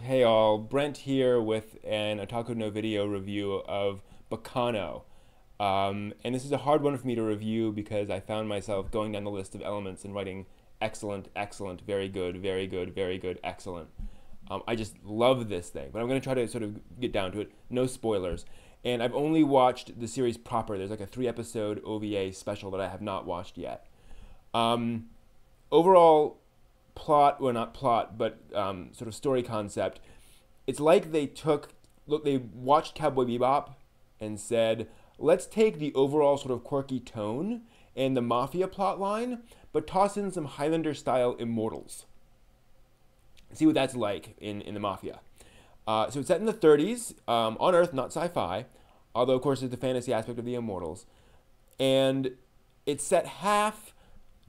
Hey all, Brent here with an Otaku no Video review of Baccano. And this is a hard one for me to review because I found myself going down the list of elements and writing excellent, excellent, very good, very good, very good, excellent. I just love this thing, but I'm going to try to sort of get down to it. No spoilers. And I've only watched the series proper. There's like a 3 episode OVA special that I have not watched yet. Um, Overall, plot, well, not plot, but sort of story concept. It's like they watched Cowboy Bebop and said, let's take the overall sort of quirky tone and the mafia plot line, but toss in some Highlander style immortals. See what that's like in the mafia. So it's set in the 30s, on Earth, not sci-fi, although of course there's the fantasy aspect of the immortals. And it's set half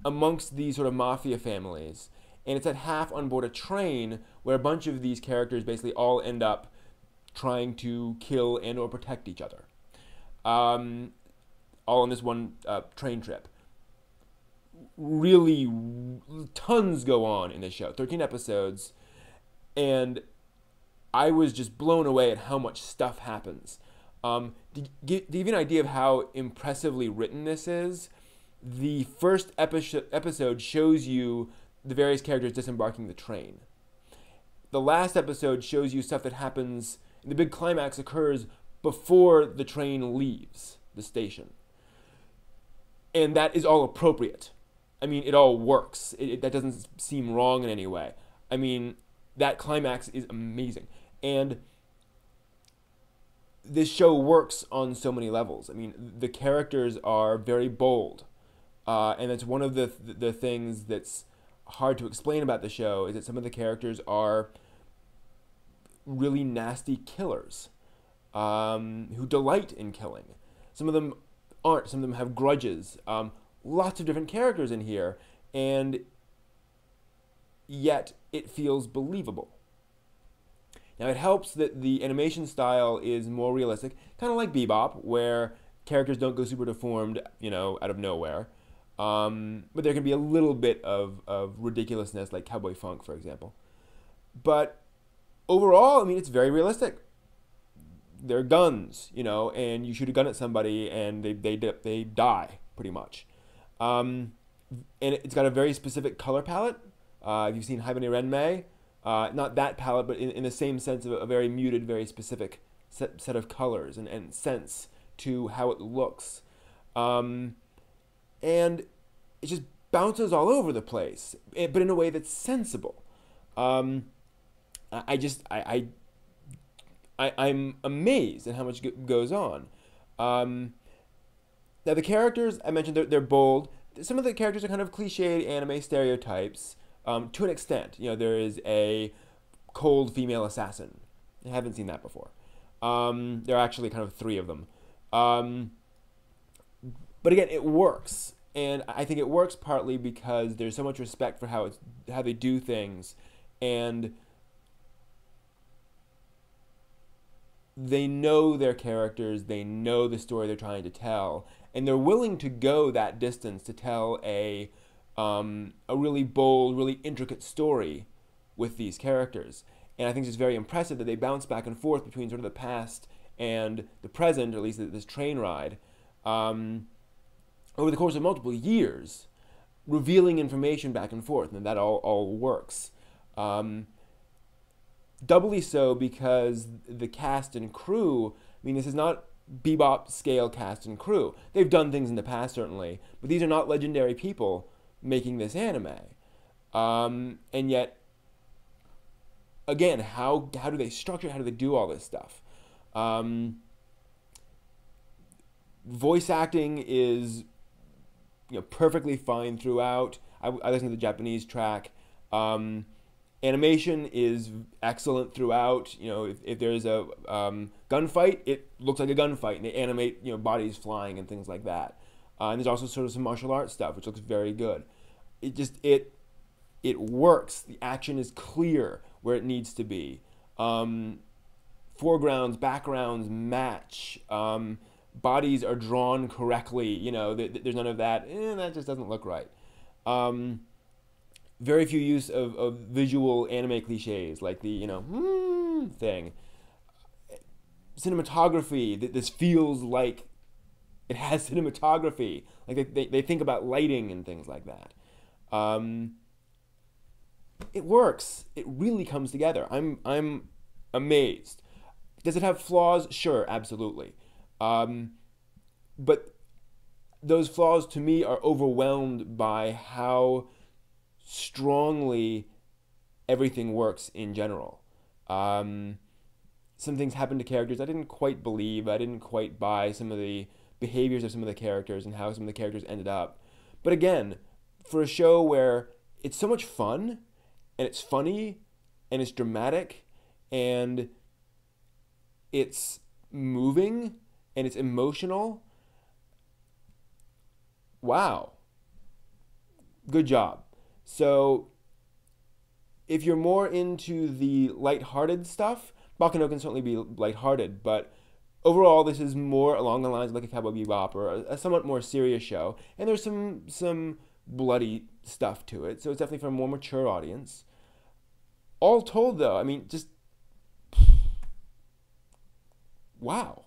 amongst these sort of mafia families, and it's at half on board a train where a bunch of these characters basically all end up trying to kill and or protect each other, all on this one train trip. Really, tons go on in this show. 13 episodes, and I was just blown away at how much stuff happens. To give you an idea of how impressively written this is, the first episode shows you the various characters disembarking the train. The last episode shows you stuff that happens, the big climax occurs before the train leaves the station. And that is all appropriate. I mean, it all works. That doesn't seem wrong in any way. I mean, that climax is amazing. And this show works on so many levels. I mean, the characters are very bold. And that's one of the things that's hard to explain about the show, is that some of the characters are really nasty killers who delight in killing. Some of them aren't. Some of them have grudges. Lots of different characters in here, and yet it feels believable. Now, it helps that the animation style is more realistic, kind of like Bebop, where characters don't go super deformed, out of nowhere. But there can be a little bit of ridiculousness, like Cowboy Funk, for example. But overall, I mean, it's very realistic. They're guns, and you shoot a gun at somebody, and they die, pretty much. And it's got a very specific color palette. If you've seen Haibane Renmei, not that palette, but in the same sense of a very muted, very specific set of colors and sense to how it looks. And it just bounces all over the place, but in a way that's sensible. I'm amazed at how much goes on. Now the characters I mentioned, they're bold. Some of the characters are kind of cliched anime stereotypes to an extent. There is a cold female assassin. I haven't seen that before. There are actually kind of 3 of them. But again, it works, and I think it works partly because there's so much respect for how they do things, and they know their characters, they know the story they're trying to tell, and they're willing to go that distance to tell a really bold, really intricate story with these characters. And I think it's just very impressive that they bounce back and forth between sort of the past and the present, or at least this train ride, over the course of multiple years, revealing information back and forth, and that all works. Doubly so because the cast and crew, I mean, this is not Bebop scale cast and crew. They've done things in the past, certainly, but these are not legendary people making this anime. And yet, again, how do they structure it? How do they do all this stuff? Voice acting is perfectly fine throughout. I listened to the Japanese track. Animation is excellent throughout. If there's a gunfight, it looks like a gunfight, and they animate bodies flying and things like that. And there's also sort of some martial arts stuff, which looks very good. It works. The action is clear where it needs to be. Foregrounds, backgrounds match. Bodies are drawn correctly. There's none of that. That just doesn't look right. very few use of visual anime cliches like the thing. Cinematography, this feels like it has cinematography. Like they think about lighting and things like that. It works. It really comes together. I'm amazed. Does it have flaws? Sure, absolutely. But those flaws to me are overwhelmed by how strongly everything works in general. Some things happen to characters I didn't quite believe. I didn't quite buy some of the behaviors of some of the characters and how some of the characters ended up. But again, for a show where it's so much fun and it's funny and it's dramatic and it's moving and it's emotional, wow, good job. So if you're more into the lighthearted stuff, Baccano can certainly be lighthearted, but overall this is more along the lines of like a Cowboy Bebop or a somewhat more serious show, and there's some bloody stuff to it, so it's definitely for a more mature audience. All told though, I mean, just wow.